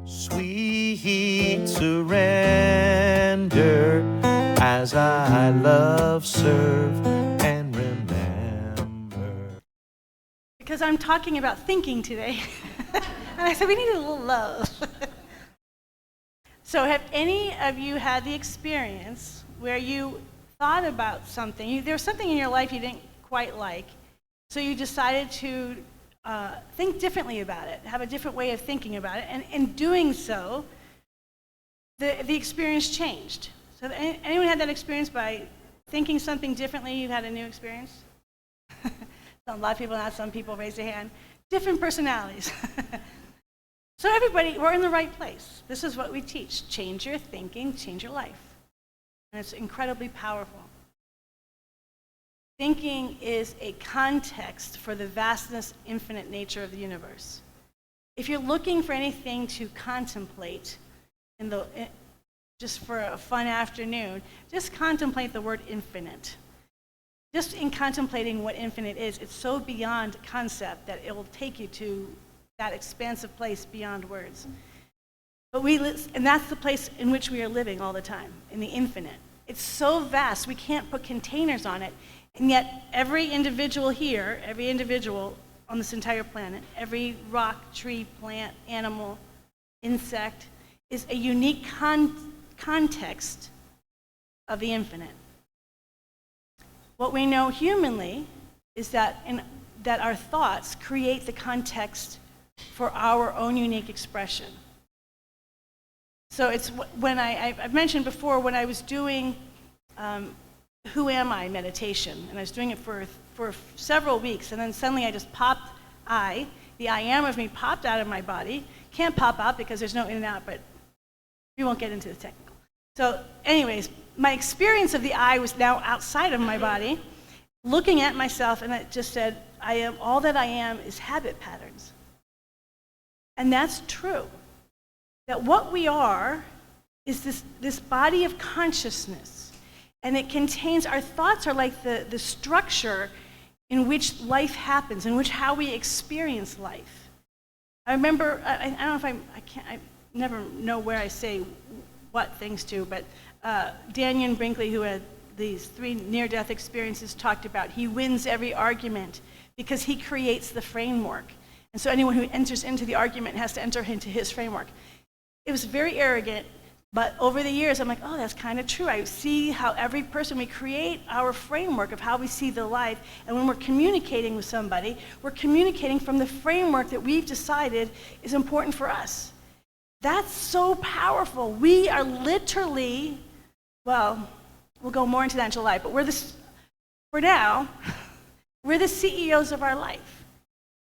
Sweet surrender as I love, serve, and remember. Because I'm talking about thinking today. And I said, we need a little love. So have any of you had the experience where you thought about something, there was something in your life you didn't quite like, so you decided to think differently about it, have a different way of thinking about it, and in doing so, the experience changed. So anyone had that experience by thinking something differently, you've had a new experience? A lot of people, not some people, raise their hand. Different personalities. So everybody, we're in the right place. This is what we teach. Change your thinking, change your life. And it's incredibly powerful. Thinking is a context for the vastness, infinite nature of the universe. If you're looking for anything to contemplate, just for a fun afternoon, just contemplate the word infinite. Just in contemplating what infinite is, it's so beyond concept that it will take you to that expansive place beyond words. And that's the place in which we are living all the time, in the infinite. It's so vast, we can't put containers on it. And yet, every individual here, every individual on this entire planet, every rock, tree, plant, animal, insect, is a unique context of the infinite. What we know humanly is that our thoughts create the context for our own unique expression. So it's when I've mentioned before, when I was doing Who Am I meditation, and I was doing it for several weeks, and then suddenly I just popped the I am of me popped out of my body. Can't pop out because there's no in and out, but we won't get into the technical. So anyways, my experience of the I was now outside of my body, looking at myself, and it just said, all that I am is habit patterns. And that's true. That what we are is this body of consciousness. And it contains, our thoughts are like the structure in which life happens, in which how we experience life. I remember, I don't know if I never know where I say what things to, but Daniel Brinkley, who had these 3 near-death experiences, talked about he wins every argument because he creates the framework. And so anyone who enters into the argument has to enter into his framework. It was very arrogant, but over the years, I'm like, oh, that's kind of true. I see how every person, we create our framework of how we see the life, and when we're communicating with somebody, we're communicating from the framework that we've decided is important for us. That's so powerful. We are literally, well, we'll go more into that in July, but for now, we're the CEOs of our life.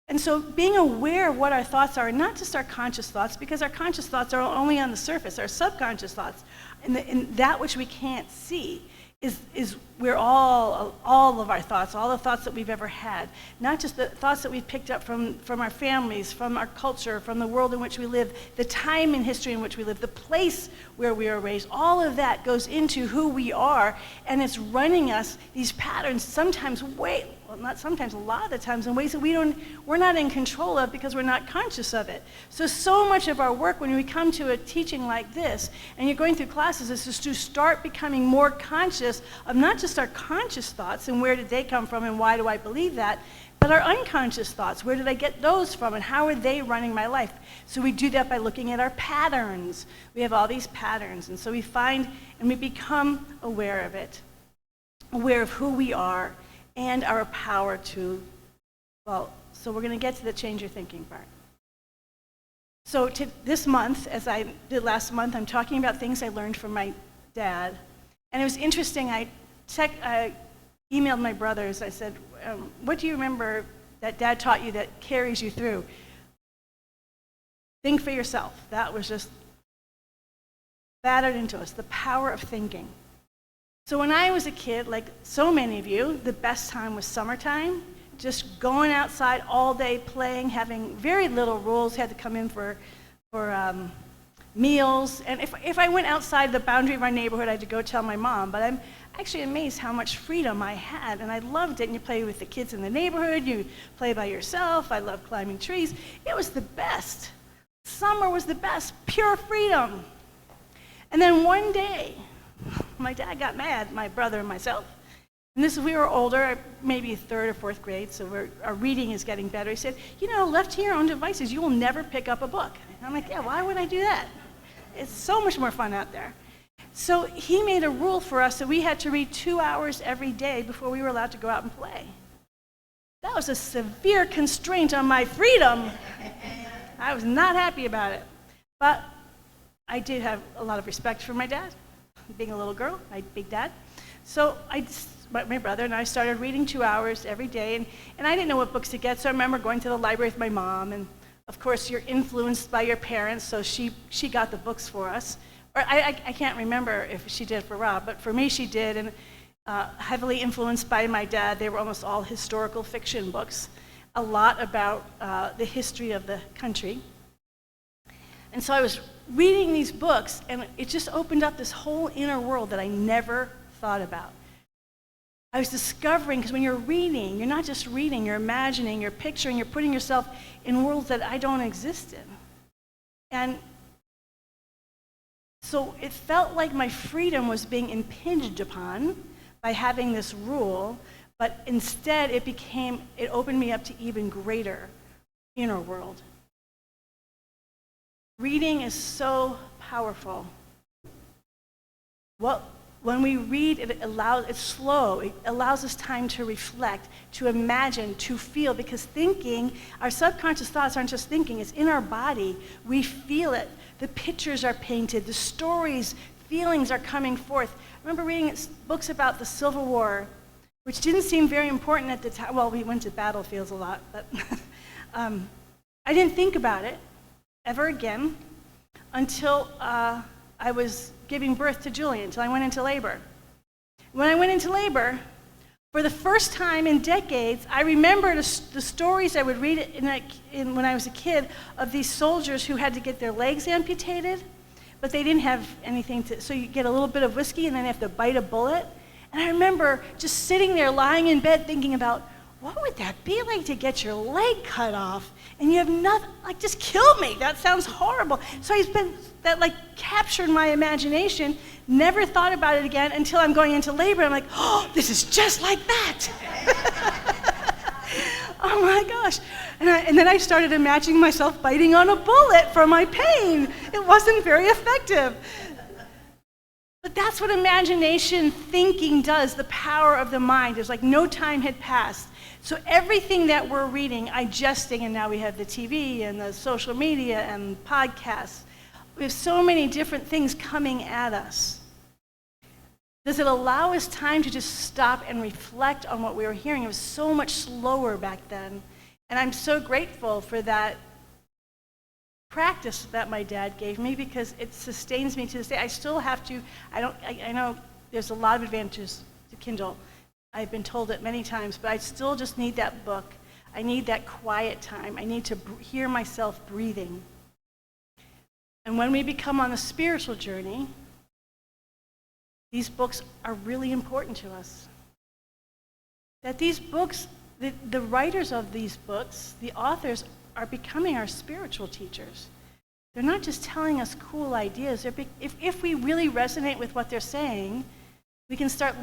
And so being aware of what our thoughts are, not just our conscious thoughts, because our conscious thoughts are only on the surface, our subconscious thoughts, and that which we can't see is where all of our thoughts, all the thoughts that we've ever had, not just the thoughts that we've picked up from our families, from our culture, from the world in which we live, the time in history in which we live, the place where we are raised, all of that goes into who we are, and it's running us, these patterns, sometimes not sometimes, a lot of the times in ways that we're not in control of because we're not conscious of it. So much of our work when we come to a teaching like this, and you're going through classes, is just to start becoming more conscious of not just our conscious thoughts and where did they come from and why do I believe that, but our unconscious thoughts. Where did I get those from and how are they running my life? So we do that by looking at our patterns. We have all these patterns, and so we find and we become aware of it, aware of who we are, and our power to, so we're going to get to the change your thinking part. So this month, as I did last month, I'm talking about things I learned from my dad. And it was interesting, I emailed my brothers, I said, what do you remember that Dad taught you that carries you through? Think for yourself. That was just battered into us, the power of thinking. So when I was a kid, like so many of you, the best time was summertime, just going outside all day playing, having very little rules, had to come in for meals. And if I went outside the boundary of our neighborhood, I had to go tell my mom. But I'm actually amazed how much freedom I had, and I loved it. And you play with the kids in the neighborhood, you play by yourself. I loved climbing trees. It was the best. Summer was the best, pure freedom. And then one day, my dad got mad, my brother and myself. And we were older, maybe third or fourth grade, so our reading is getting better. He said, left to your own devices, you will never pick up a book. And I'm like, yeah, why would I do that? It's so much more fun out there. So he made a rule for us that we had to read 2 hours every day before we were allowed to go out and play. That was a severe constraint on my freedom. I was not happy about it. But I did have a lot of respect for my dad, being a little girl, my big dad. So my brother and I started reading 2 hours every day, and I didn't know what books to get, so I remember going to the library with my mom, and of course you're influenced by your parents, so she got the books for us. Or I can't remember if she did for Rob, but for me she did, and heavily influenced by my dad. They were almost all historical fiction books, a lot about the history of the country. And so I was reading these books, and it just opened up this whole inner world that I never thought about. I was discovering, because when you're reading, you're not just reading, you're imagining, you're picturing, you're putting yourself in worlds that I don't exist in. And so it felt like my freedom was being impinged upon by having this rule, but instead it opened me up to even greater inner world. Reading is so powerful. When we read, it's slow. It allows us time to reflect, to imagine, to feel, because thinking, our subconscious thoughts aren't just thinking, it's in our body. We feel it. The pictures are painted, the stories, feelings are coming forth. I remember reading books about the Civil War, which didn't seem very important at the time. Well, we went to battlefields a lot, but I didn't think about it ever again until I was giving birth to Julian, until I went into labor. When I went into labor, for the first time in decades, I remembered the stories I would read when I was a kid of these soldiers who had to get their legs amputated, but they didn't have anything so you get a little bit of whiskey and then they have to bite a bullet. And I remember just sitting there, lying in bed, thinking about, what would that be like to get your leg cut off and you have nothing, just kill me. That sounds horrible. So that captured my imagination, never thought about it again until I'm going into labor. I'm like, oh, this is just like that. Oh my gosh. And then I started imagining myself biting on a bullet for my pain. It wasn't very effective. But that's what imagination thinking does, the power of the mind. It's like no time had passed. So everything that we're reading, digesting, and now we have the TV and the social media and podcasts. We have so many different things coming at us. Does it allow us time to just stop and reflect on what we were hearing? It was so much slower back then. And I'm so grateful for that practice that my dad gave me, because it sustains me to this day. I still have to, I know there's a lot of advantages to Kindle. I've been told it many times, but I still just need that book. I need that quiet time. I need to hear myself breathing. And when we become on a spiritual journey, these books are really important to us. That these books, the writers of these books, the authors, are becoming our spiritual teachers. They're not just telling us cool ideas. If we really resonate with what they're saying, we can start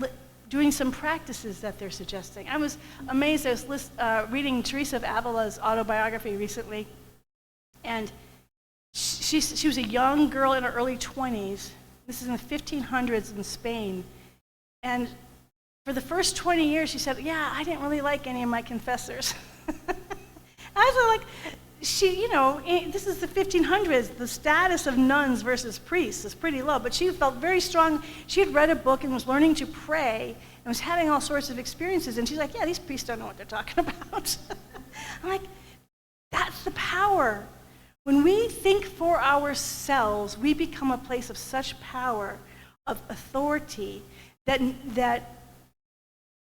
doing some practices that they're suggesting. I was amazed. I was reading Teresa of Avila's autobiography recently, and she was a young girl in her early 20s. This is in the 1500s in Spain. And for the first 20 years, she said, yeah, I didn't really like any of my confessors. I was like, this is the 1500s. The status of nuns versus priests is pretty low, but she felt very strong. She had read a book and was learning to pray and was having all sorts of experiences, and she's like, yeah, these priests don't know what they're talking about. I'm like, that's the power. When we think for ourselves, we become a place of such power, of authority, that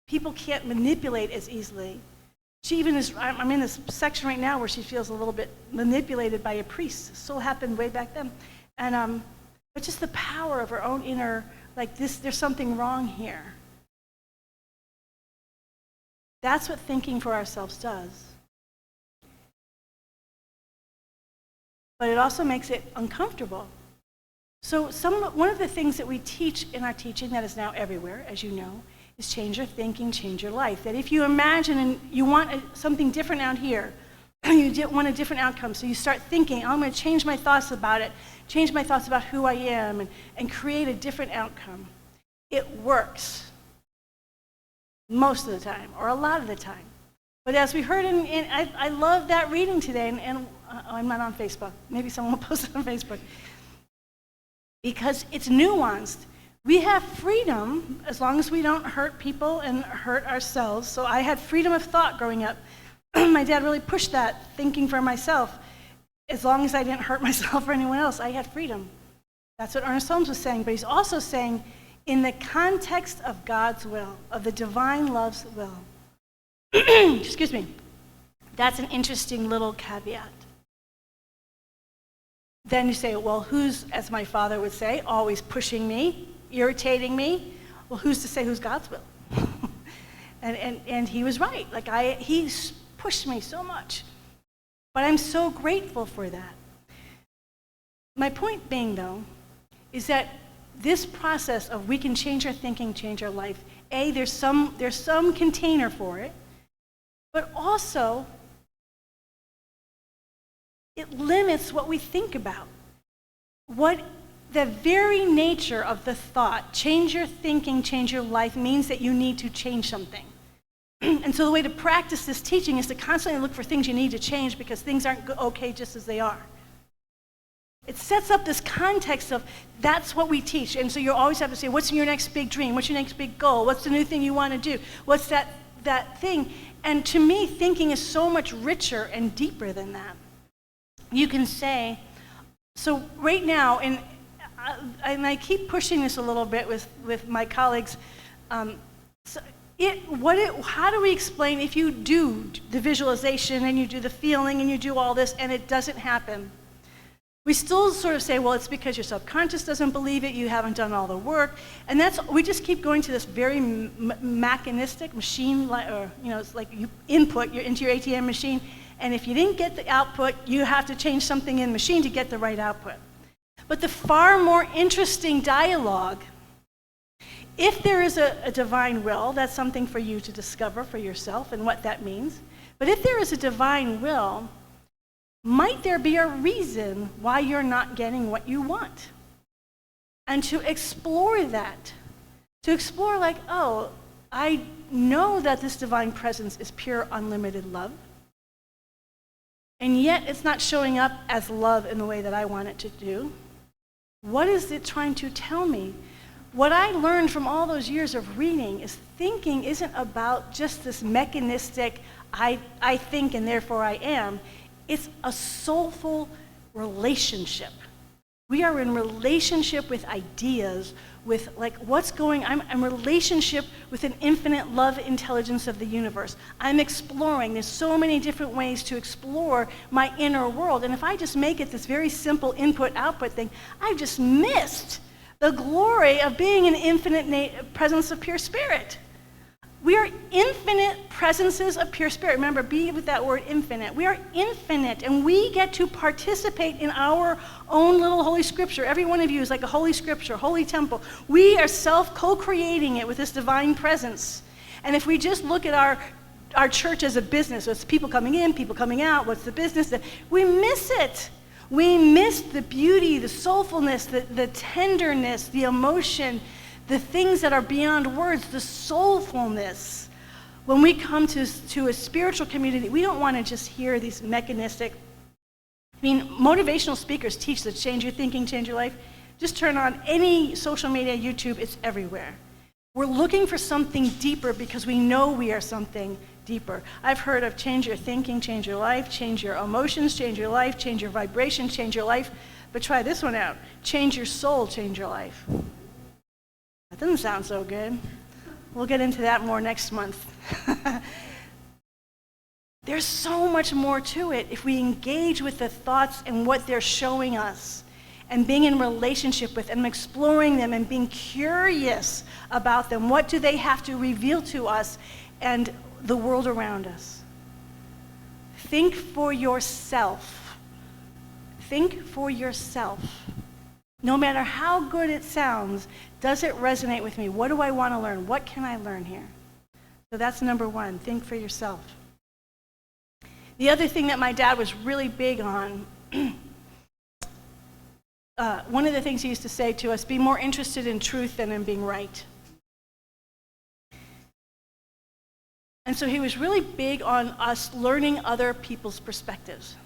people can't manipulate as easily. She even is, I'm in this section right now where she feels a little bit manipulated by a priest. It still happened way back then. And but just the power of her own inner, there's something wrong here. That's what thinking for ourselves does. but it also makes it uncomfortable. So one of the things that we teach in our teaching that is now everywhere, as you know, is change your thinking, change your life. That if you imagine and you want something different out here, you want a different outcome, so you start thinking, I'm going to change my thoughts about it, change my thoughts about who I am, and create a different outcome. It works most of the time, or a lot of the time. But as we heard, I love that reading today, and I'm not on Facebook. Maybe someone will post it on Facebook. Because it's nuanced. We have freedom as long as we don't hurt people and hurt ourselves. So I had freedom of thought growing up. My dad really pushed that, thinking for myself. As long as I didn't hurt myself or anyone else, I had freedom. That's what Ernest Holmes was saying. But he's also saying, in the context of God's will, of the divine love's will. Excuse me. That's an interesting little caveat. Then you say, well, who's, as my father would say, always pushing me, irritating me? Well, who's to say who's God's will? and he was right. He pushed me so much. But I'm so grateful for that. My point being, though, is that this process of we can change our thinking, change our life, there's some container for it, but also it limits what we think about. What the very nature of the thought, change your thinking, change your life, means that you need to change something. And so the way to practice this teaching is to constantly look for things you need to change because things aren't okay just as they are. It sets up this context of that's what we teach. And so you always have to say, what's your next big dream? What's your next big goal? What's the new thing you want to do? What's that thing? And to me, thinking is so much richer and deeper than that. You can say, so right now, and I keep pushing this a little bit with my colleagues, how do we explain if you do the visualization and you do the feeling and you do all this and it doesn't happen? We still sort of say, well, it's because your subconscious doesn't believe it, you haven't done all the work, and we just keep going to this very mechanistic machine, it's like you input into your ATM machine, and if you didn't get the output, you have to change something in the machine to get the right output. But the far more interesting dialogue, if there is a divine will, that's something for you to discover for yourself and what that means. But if there is a divine will, might there be a reason why you're not getting what you want? And to explore that, I know that this divine presence is pure, unlimited love, and yet it's not showing up as love in the way that I want it to do. What is it trying to tell me? What I learned from all those years of reading is thinking isn't about just this mechanistic, I think and therefore I am. It's a soulful relationship. We are in relationship with ideas, with what's going on. I'm in relationship with an infinite love intelligence of the universe. I'm exploring. There's so many different ways to explore my inner world. And if I just make it this very simple input-output thing, I've just missed the glory of being an infinite presence of pure spirit. We are infinite presences of pure spirit. Remember, be with that word infinite. We are infinite, and we get to participate in our own little holy scripture. Every one of you is like a holy scripture, holy temple. We are co-creating it with this divine presence. And if we just look at our church as a business, so it's people coming in, people coming out, what's the business? We miss it. We miss the beauty, the soulfulness, the tenderness, the emotion, the things that are beyond words, the soulfulness. When we come to a spiritual community, we don't want to just hear these mechanistic, motivational speakers teach that change your thinking, change your life. Just turn on any social media, YouTube, it's everywhere. We're looking for something deeper because we know we are something deeper. I've heard of change your thinking, change your life, change your emotions, change your life, change your vibration, change your life. But try this one out. Change your soul, change your life. That doesn't sound so good. We'll get into that more next month. There's so much more to it if we engage with the thoughts and what they're showing us and being in relationship with them, exploring them and being curious about them. What do they have to reveal to us and the world around us? Think for yourself. think for yourself. No matter how good it sounds, does it resonate with me? What do I want to learn? What can I learn here? So that's number one, think for yourself. The other thing that my dad was really big on, one of the things he used to say to us, be more interested in truth than in being right. And so he was really big on us learning other people's perspectives.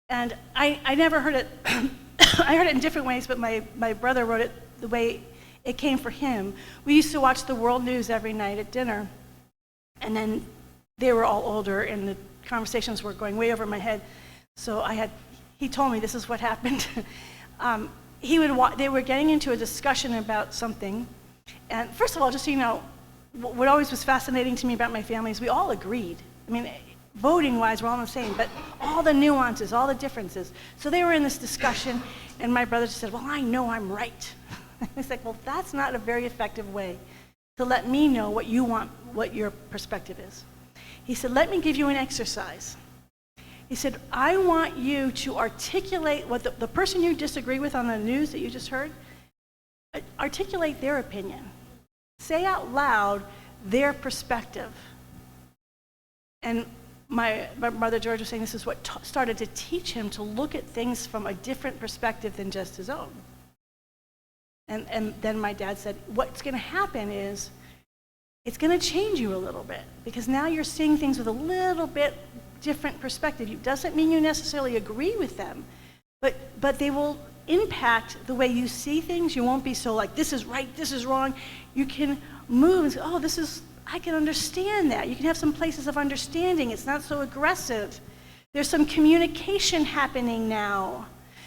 And I never heard it, I heard it in different ways, but my brother wrote it the way it came for him. We used to watch the world news every night at dinner, and then they were all older, and the conversations were going way over my head. So he told me this is what happened. They were getting into a discussion about something, and first of all, just so you know, what always was fascinating to me about my family is we all agreed. I mean, voting-wise, we're all the same, but all the nuances, all the differences. So they were in this discussion, and my brother just said, well, I know I'm right. It's like, well, that's not a very effective way to let me know what you want, what your perspective is. He said, let me give you an exercise. He said, I want you to articulate what the person you disagree with on the news that you just heard, articulate their opinion. Say out loud their perspective. And my brother George was saying this is what started to teach him to look at things from a different perspective than just his own. And then my dad said, what's going to happen is it's going to change you a little bit, because now you're seeing things with a little bit different perspective. It doesn't mean you necessarily agree with them, but they will impact the way you see things. You won't be so like, this is right, this is wrong. You can move and say, oh, I can understand that. You can have some places of understanding. It's not so aggressive. There's some communication happening now.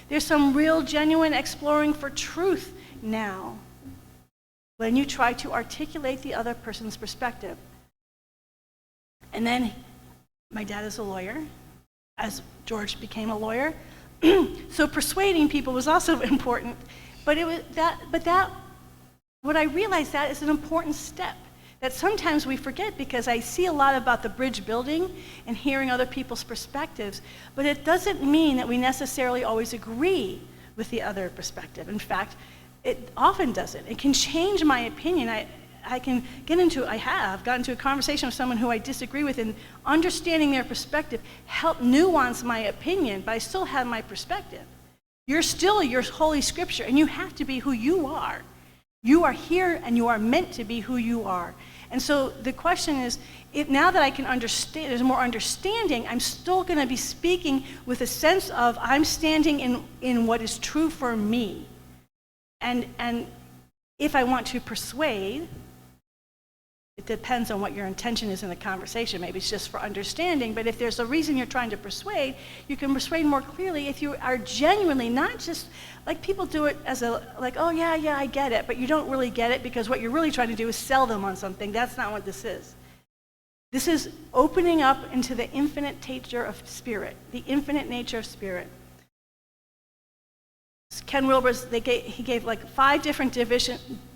There's some real, genuine exploring for truth now when you try to articulate the other person's perspective. And then my dad is a lawyer, as George became a lawyer. So persuading people was also important. But what I realized that is an important step that sometimes we forget, because I see a lot about the bridge building and hearing other people's perspectives, but it doesn't mean that we necessarily always agree with the other perspective. In fact, it often doesn't. It can change my opinion. I have gotten into a conversation with someone who I disagree with, and understanding their perspective helped nuance my opinion, but I still have my perspective. You're still your Holy Scripture, and you have to be who you are. You are here, and you are meant to be who you are. And so the question is, now that I can understand, there's more understanding, I'm still going to be speaking with a sense of I'm standing in what is true for me. And if I want to persuade, it depends on what your intention is in the conversation. Maybe it's just for understanding, but if there's a reason you're trying to persuade, you can persuade more clearly if you are genuinely, not just like people do it as oh yeah, I get it, but you don't really get it because what you're really trying to do is sell them on something. That's not what this is. This is opening up into the infinite nature of spirit, the infinite nature of spirit. Ken Wilber's, he gave like 5 different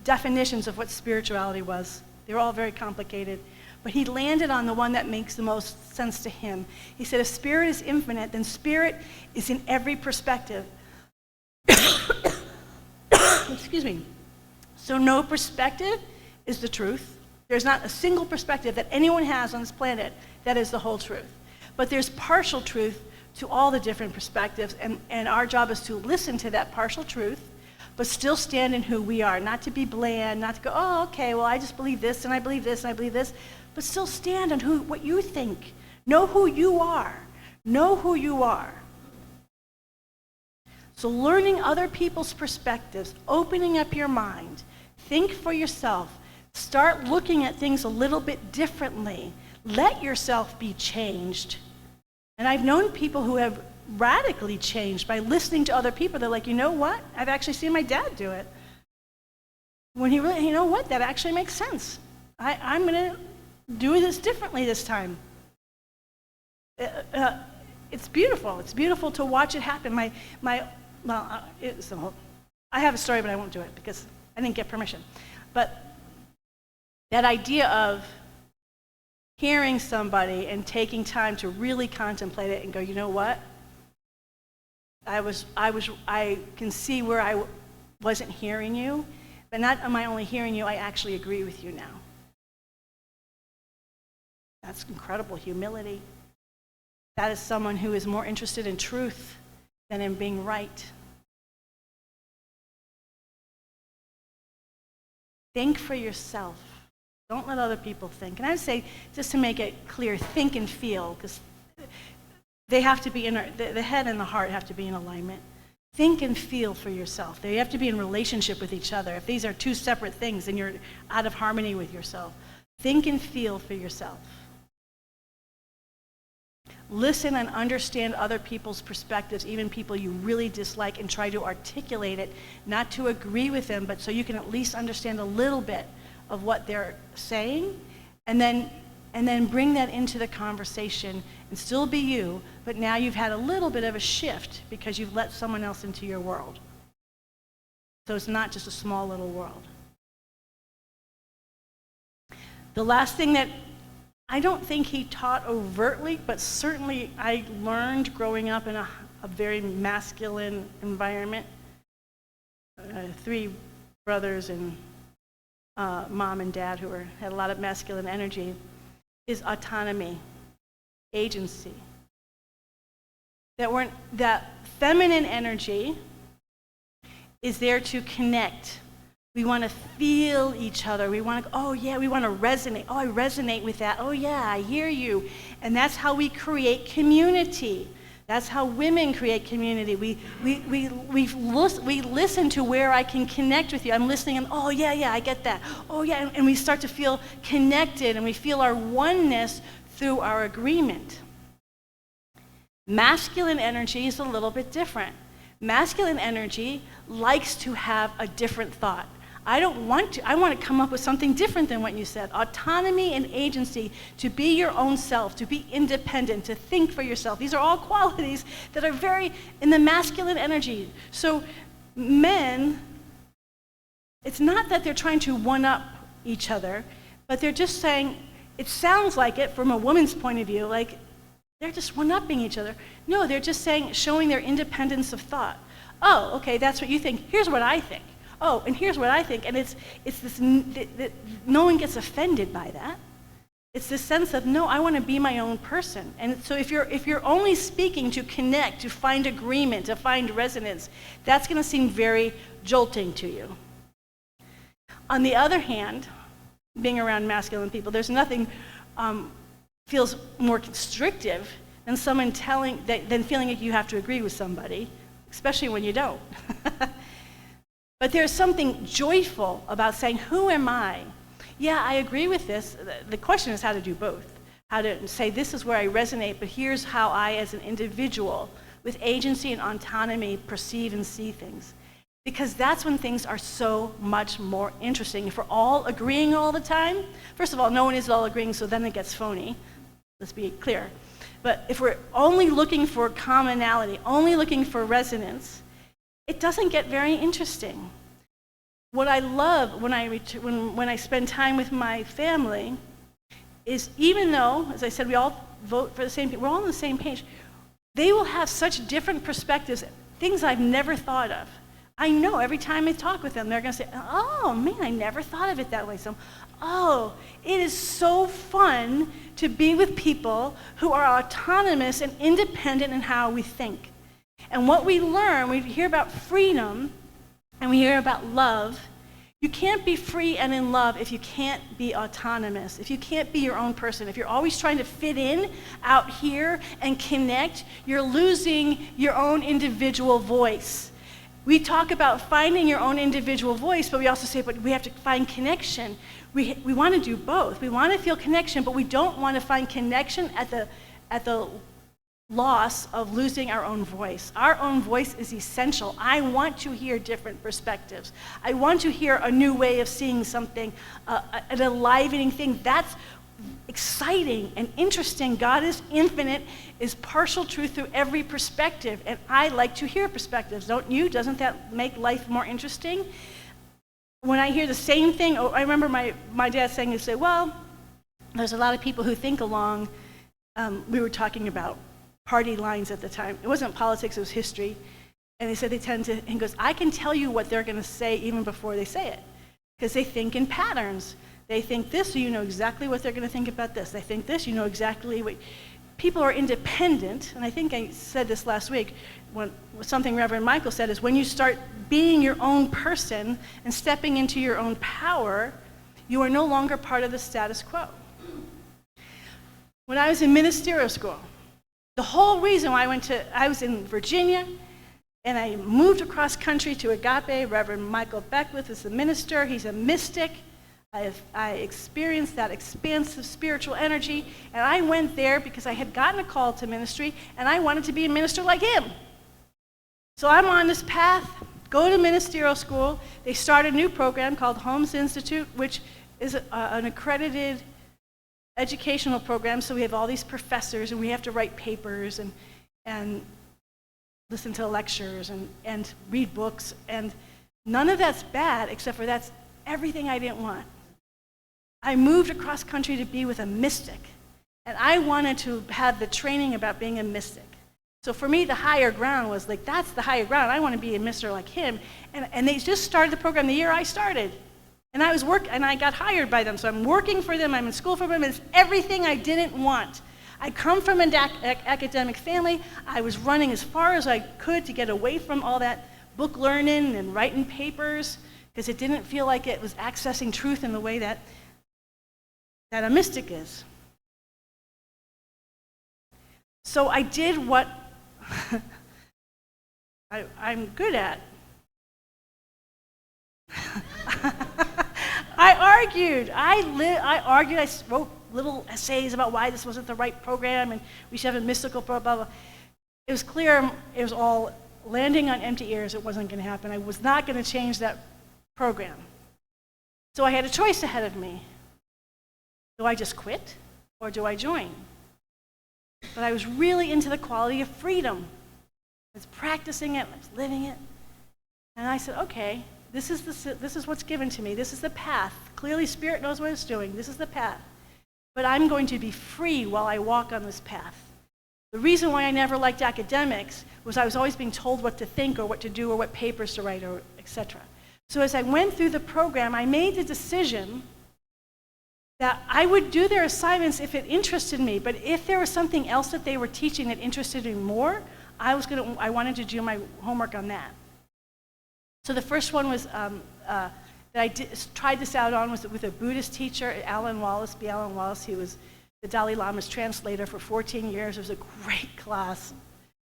definitions of what spirituality was. They were all very complicated, but he landed on the one that makes the most sense to him. He said, if spirit is infinite, then spirit is in every perspective. Excuse me. So no perspective is the truth. There's not a single perspective that anyone has on this planet that is the whole truth. But there's partial truth to all the different perspectives, and our job is to listen to that partial truth, but still stand in who we are, not to be bland, not to go, oh, okay, well, I just believe this, and I believe this, and I believe this, but still stand on what you think. Know who you are. Know who you are. So learning other people's perspectives, opening up your mind, think for yourself, start looking at things a little bit differently. Let yourself be changed. And I've known people who have radically changed by listening to other people. They're like, you know what? I've actually seen my dad do it. When he really, you know what? That actually makes sense. I'm going to do this differently this time. It's beautiful. It's beautiful to watch it happen. I have a story, but I won't do it because I didn't get permission. But that idea of hearing somebody and taking time to really contemplate it and go, you know what? I can see where I wasn't hearing you, but not am I only hearing you, I actually agree with you now. That's incredible humility. That is someone who is more interested in truth than in being right. Think for yourself. Don't let other people think. And I would say, just to make it clear, think and feel, because they have to be the head and the heart have to be in alignment. Think and feel for yourself. They have to be in relationship with each other. If these are two separate things, then you're out of harmony with yourself. Think and feel for yourself. Listen and understand other people's perspectives, even people you really dislike, and try to articulate it, not to agree with them, but so you can at least understand a little bit of what they're saying, and then bring that into the conversation and still be you, but now you've had a little bit of a shift because you've let someone else into your world. So it's not just a small little world. The last thing that I don't think he taught overtly, but certainly I learned growing up in a very masculine environment. 3 brothers and mom and dad who had a lot of masculine energy, is autonomy, agency. That feminine energy is there to connect. We want to feel each other. We want to, oh yeah, we want to resonate. Oh, I resonate with that. Oh yeah, I hear you. And that's how we create community. That's how women create community. We listen to where I can connect with you. I'm listening and, oh yeah, I get that. Oh yeah, and we start to feel connected and we feel our oneness through our agreement. Masculine energy is a little bit different. Masculine energy likes to have a different thought. I want to come up with something different than what you said. Autonomy and agency, to be your own self, to be independent, to think for yourself. These are all qualities that are very in the masculine energy. So men, it's not that they're trying to one-up each other, but they're just saying, it sounds like it from a woman's point of view, like they're just one-upping each other. No, they're just saying, showing their independence of thought. Oh, okay, that's what you think. Here's what I think. Oh, and here's what I think. And it's this, no one gets offended by that. It's this sense of, no, I want to be my own person. And so if you're only speaking to connect, to find agreement, to find resonance, that's going to seem very jolting to you. On the other hand, being around masculine people, there's nothing feels more constrictive than someone than feeling like you have to agree with somebody, especially when you don't. But there's something joyful about saying, who am I? Yeah, I agree with this. The question is how to do both. How to say, this is where I resonate, but here's how I, as an individual, with agency and autonomy, perceive and see things. Because that's when things are so much more interesting. If we're all agreeing all the time, first of all, no one is all agreeing, so then it gets phony. Let's be clear. But if we're only looking for commonality, only looking for resonance, it doesn't get very interesting. What I love when I spend time with my family is, even though, as I said, we all vote for the same thing, we're all on the same page, they will have such different perspectives, things I've never thought of. I know every time I talk with them, they're going to say, oh man, I never thought of it that way. So, it is so fun to be with people who are autonomous and independent in how we think. And what we learn, we hear about freedom and we hear about love. You can't be free and in love if you can't be autonomous, if you can't be your own person. If you're always trying to fit in out here and connect, you're losing your own individual voice. We talk about finding your own individual voice, but we also say, but we have to find connection. We want to do both. We want to feel connection, but we don't want to find connection at the loss of losing our own voice. Our own voice is essential. I want to hear different perspectives. I want to hear a new way of seeing something, an enlivening thing. That's exciting and interesting. God is infinite, is partial truth through every perspective, and I like to hear perspectives. Don't you? Doesn't that make life more interesting? When I hear the same thing, I remember my dad saying, he said, well, there's a lot of people who think along, we were talking about party lines at the time. It wasn't politics, it was history. And they said they tend to, he goes, I can tell you what they're going to say even before they say it. Because they think in patterns. They think this, so you know exactly what they're going to think about this. They think this, you know exactly what. People are independent, and I think I said this last week, when something Reverend Michael said is when you start being your own person and stepping into your own power, you are no longer part of the status quo. When I was in ministerial school, the whole reason why I was in Virginia, and I moved across country to Agape. Reverend Michael Beckwith is the minister. He's a mystic. I experienced that expansive spiritual energy, and I went there because I had gotten a call to ministry, and I wanted to be a minister like him. So I'm on this path, go to ministerial school. They start a new program called Holmes Institute, which is an accredited educational program, so we have all these professors, and we have to write papers and listen to lectures and read books, and none of that's bad, except for that's everything I didn't want. I moved across country to be with a mystic, and I wanted to have the training about being a mystic. So for me, the higher ground was like, that's the higher ground. I want to be a minister like him. And they just started the program the year I started. And I got hired by them. So I'm working for them, I'm in school for them, and it's everything I didn't want. I come from an academic family. I was running as far as I could to get away from all that book learning and writing papers, because it didn't feel like it was accessing truth in the way that a mystic is. So I did what I'm good at. I argued. I wrote little essays about why this wasn't the right program and we should have a mystical blah, blah, blah. It was clear it was all landing on empty ears. It wasn't going to happen. I was not going to change that program. So I had a choice ahead of me. Do I just quit or do I join? But I was really into the quality of freedom. I was practicing it, I was living it. And I said, okay, this is what's given to me. This is the path. Clearly, Spirit knows what it's doing. This is the path. But I'm going to be free while I walk on this path. The reason why I never liked academics was I was always being told what to think or what to do or what papers to write or etc. So as I went through the program, I made the decision that I would do their assignments if it interested me, but if there was something else that they were teaching that interested me more, I wanted to do my homework on that. So the first one was that I tried this out on was with a Buddhist teacher, Alan Wallace, B. Alan Wallace. He was the Dalai Lama's translator for 14 years. It was a great class.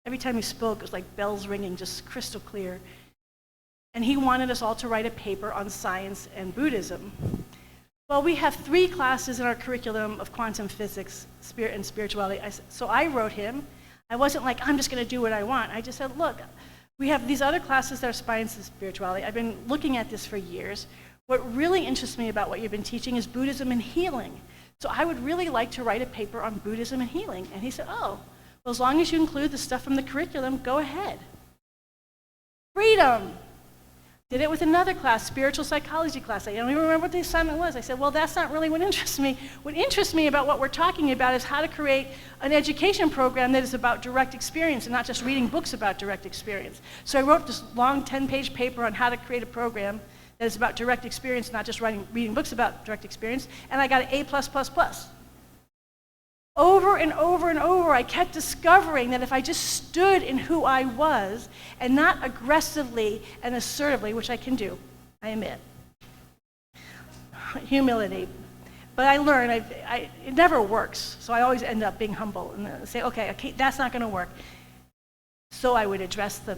Every time he spoke, it was like bells ringing, just crystal clear. And he wanted us all to write a paper on science and Buddhism. Well, we have 3 classes in our curriculum of quantum physics, spirit and spirituality. So I wrote him. I wasn't like, I'm just going to do what I want. I just said, look, we have these other classes that are science and spirituality. I've been looking at this for years. What really interests me about what you've been teaching is Buddhism and healing. So I would really like to write a paper on Buddhism and healing. And he said, oh, well, as long as you include the stuff from the curriculum, go ahead. Freedom. Did it with another class, spiritual psychology class. I don't even remember what the assignment was. I said, well, that's not really what interests me. What interests me about what we're talking about is how to create an education program that is about direct experience and not just reading books about direct experience. So I wrote this long 10-page paper on how to create a program that is about direct experience, not just reading books about direct experience, and I got an A+++. Over and over and over, I kept discovering that if I just stood in who I was and not aggressively and assertively, which I can do, I admit, humility. But I learned it never works, so I always end up being humble and say, okay, that's not going to work. So I would address the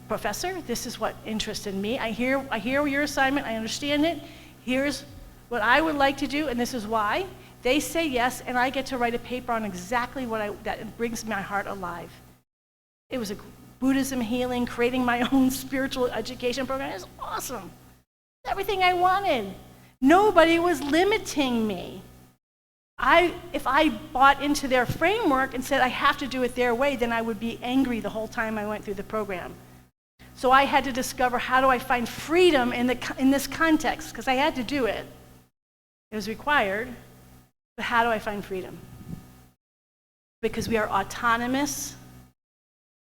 professor. This is what interested me. I hear your assignment. I understand it. Here's what I would like to do, and this is why. They say yes, and I get to write a paper on exactly that brings my heart alive. It was a Buddhism healing, creating my own spiritual education program. It was awesome. Everything I wanted. Nobody was limiting me. If I bought into their framework and said I have to do it their way, then I would be angry the whole time I went through the program. So I had to discover, how do I find freedom in this context? Because I had to do it. It was required. But how do I find freedom? Because we are autonomous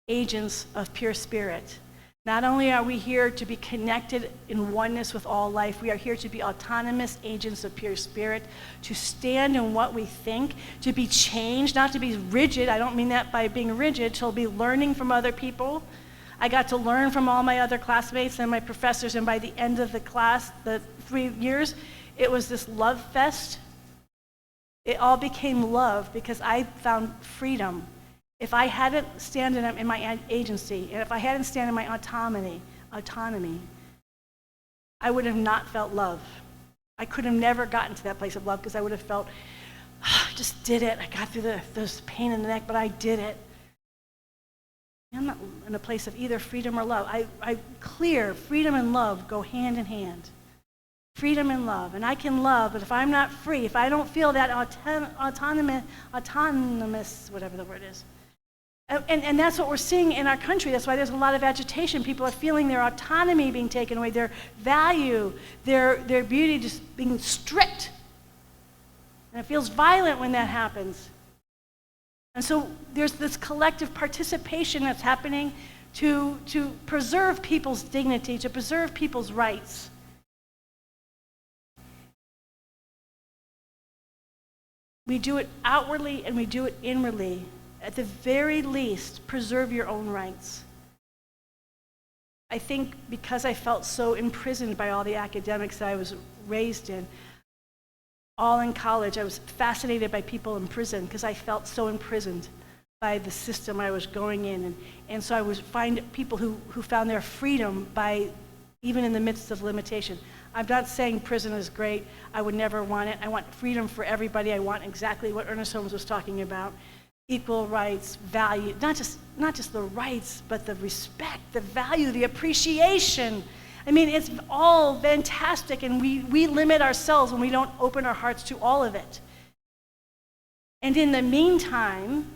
agents of pure spirit. Not only are we here to be connected in oneness with all life, we are here to be autonomous agents of pure spirit, to stand in what we think, to be changed, not to be rigid. I don't mean that by being rigid, to be learning from other people. I got to learn from all my other classmates and my professors, and by the end of the class, the 3 years, it was this love fest. It all became love because I found freedom. If I hadn't stand in my agency, and if I hadn't stand in my autonomy, I would have not felt love. I could have never gotten to that place of love because I would have felt, I just did it. I got through this pain in the neck, but I did it. I'm not in a place of either freedom or love. I clear freedom and love go hand in hand. Freedom and love. And I can love, but if I'm not free, if I don't feel that autonomous, whatever the word is. And that's what we're seeing in our country. That's why there's a lot of agitation. People are feeling their autonomy being taken away, their value, their beauty just being stripped. And it feels violent when that happens. And so there's this collective participation that's happening to preserve people's dignity, to preserve people's rights. We do it outwardly and we do it inwardly. At the very least, preserve your own rights. I think because I felt so imprisoned by all the academics that I was raised in, all in college, I was fascinated by people in prison because I felt so imprisoned by the system I was going in. And so I would find people who found their freedom by, even in the midst of limitation. I'm not saying prison is great. I would never want it. I want freedom for everybody. I want exactly what Ernest Holmes was talking about. Equal rights, value, not just the rights, but the respect, the value, the appreciation. I mean, it's all fantastic, and we limit ourselves when we don't open our hearts to all of it. And in the meantime,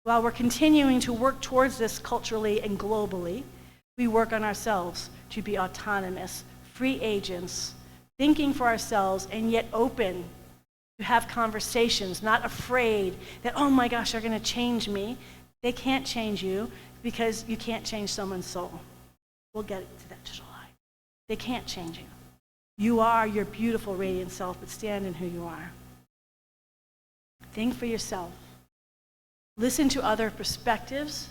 while we're continuing to work towards this culturally and globally, we work on ourselves to be autonomous, free agents, thinking for ourselves, and yet open to have conversations, not afraid that, oh my gosh, they're going to change me. They can't change you because you can't change someone's soul. We'll get to that July. They can't change you. You are your beautiful, radiant self, but stand in who you are. Think for yourself. Listen to other perspectives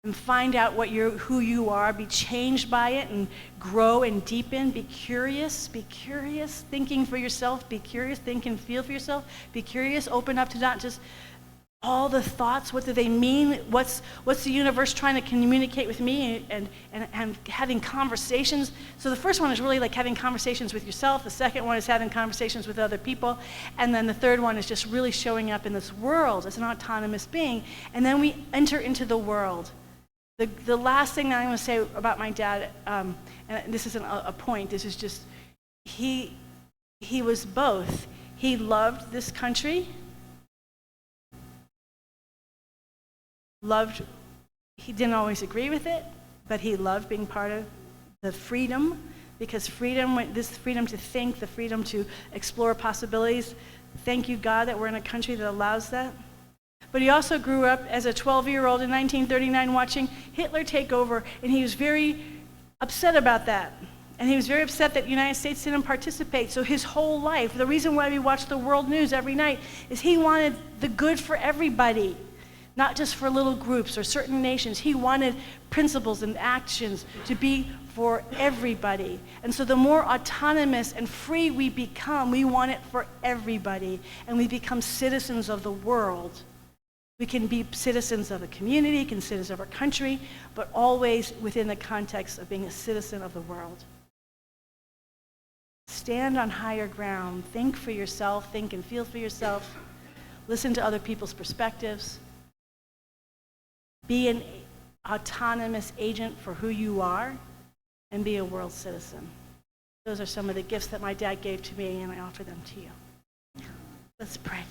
and find out who you are. Be changed by it and grow and deepen. Be curious. Be curious. Thinking for yourself. Be curious. Think and feel for yourself. Be curious. Open up to not just all the thoughts. What do they mean? What's the universe trying to communicate with me? And having conversations. So the first one is really like having conversations with yourself. The second one is having conversations with other people. And then the third one is just really showing up in this world as an autonomous being. And then we enter into the world. The last thing that I'm going to say about my dad, and this isn't a point, this is just, he was both. He loved this country, he didn't always agree with it, but he loved being part of the freedom, because this freedom to think, the freedom to explore possibilities, thank you, God, that we're in a country that allows that. But he also grew up as a 12-year-old in 1939 watching Hitler take over, and he was very upset about that. And he was very upset that the United States didn't participate. So his whole life, the reason why we watch the world news every night is he wanted the good for everybody, not just for little groups or certain nations. He wanted principles and actions to be for everybody. And so the more autonomous and free we become, we want it for everybody, and we become citizens of the world. We can be citizens of a community, citizens of our country, but always within the context of being a citizen of the world. Stand on higher ground. Think for yourself. Think and feel for yourself. Listen to other people's perspectives. Be an autonomous agent for who you are, and be a world citizen. Those are some of the gifts that my dad gave to me, and I offer them to you. Let's pray.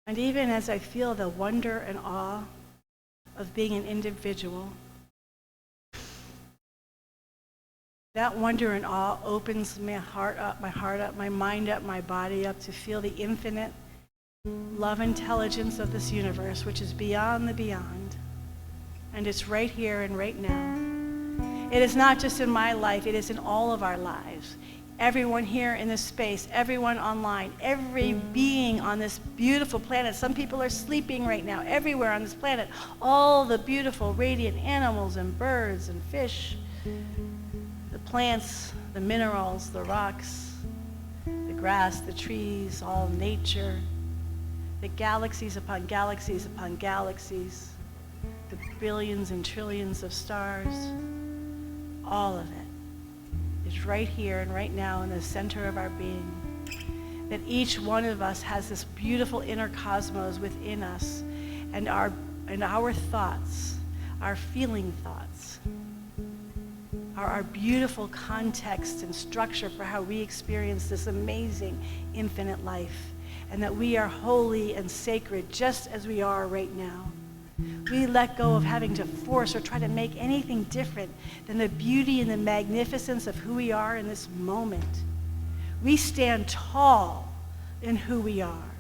And even as I feel the wonder and awe of being an individual. That wonder and awe opens my heart up, my mind up, my body up to feel the infinite love intelligence of this universe, which is beyond the beyond. And it's right here and right now. It is not just in my life, it is in all of our lives. Everyone here in this space, everyone online, every being on this beautiful planet. Some people are sleeping right now, everywhere on this planet. All the beautiful, radiant animals and birds and fish, the plants, the minerals, the rocks, the grass, the trees, all nature, the galaxies upon galaxies upon galaxies, the billions and trillions of stars, all of it is right here and right now in the center of our being. That each one of us has this beautiful inner cosmos within us, and our thoughts, our feeling thoughts, are our beautiful context and structure for how we experience this amazing infinite life, and that we are holy and sacred just as we are right now. We let go of having to force or try to make anything different than the beauty and the magnificence of who we are in this moment. We stand tall in who we are.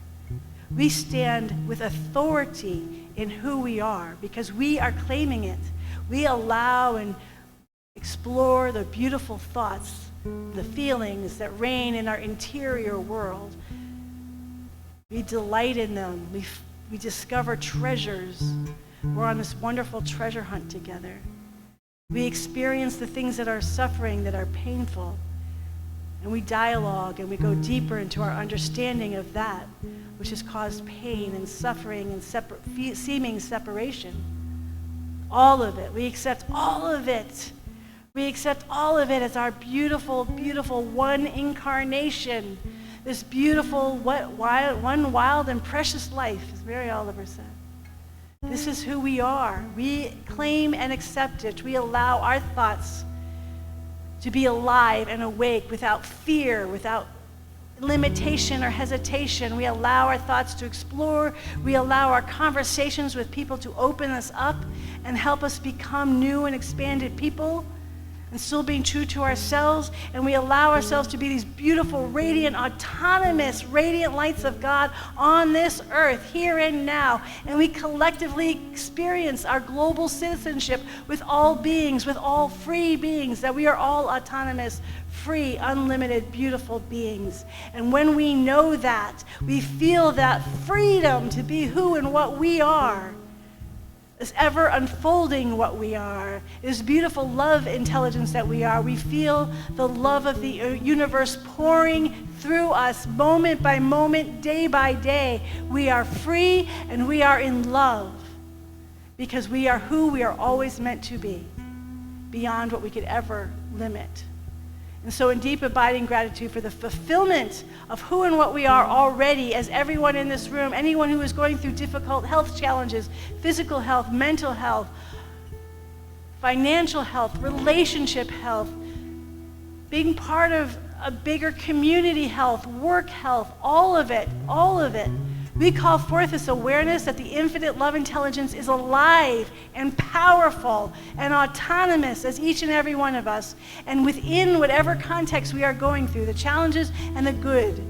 We stand with authority in who we are because we are claiming it. We allow and explore the beautiful thoughts, the feelings that reign in our interior world. We delight in them. We discover treasures. We're on this wonderful treasure hunt together. We experience the things that are suffering, that are painful, and we dialogue and we go deeper into our understanding of that which has caused pain and suffering and seeming separation. All of it. We accept all of it. We accept all of it as our beautiful, beautiful one incarnation. This beautiful, one wild and precious life, as Mary Oliver said. This is who we are. We claim and accept it. We allow our thoughts to be alive and awake without fear, without limitation or hesitation. We allow our thoughts to explore. We allow our conversations with people to open us up and help us become new and expanded people, and still being true to ourselves, and we allow ourselves to be these beautiful, radiant, autonomous, radiant lights of God on this earth, here and now, and we collectively experience our global citizenship with all beings, with all free beings, that we are all autonomous, free, unlimited, beautiful beings. And when we know that, we feel that freedom to be who and what we are, is ever unfolding what we are, this beautiful love intelligence that we are. We feel the love of the universe pouring through us moment by moment, day by day. We are free and we are in love because we are who we are always meant to be, beyond what we could ever limit. And so in deep abiding gratitude for the fulfillment of who and what we are already, as everyone in this room, anyone who is going through difficult health challenges, physical health, mental health, financial health, relationship health, being part of a bigger community health, work health, all of it, we call forth this awareness that the infinite love intelligence is alive and powerful and autonomous as each and every one of us. And within whatever context we are going through, the challenges and the good,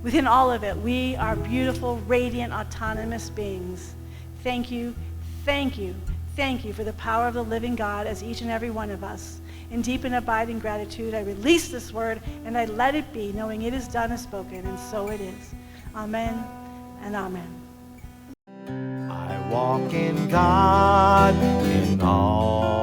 within all of it, we are beautiful, radiant, autonomous beings. Thank you, thank you, thank you for the power of the living God as each and every one of us. In deep and abiding gratitude, I release this word and I let it be, knowing it is done and spoken, and so it is. Amen. And amen. I walk in God in all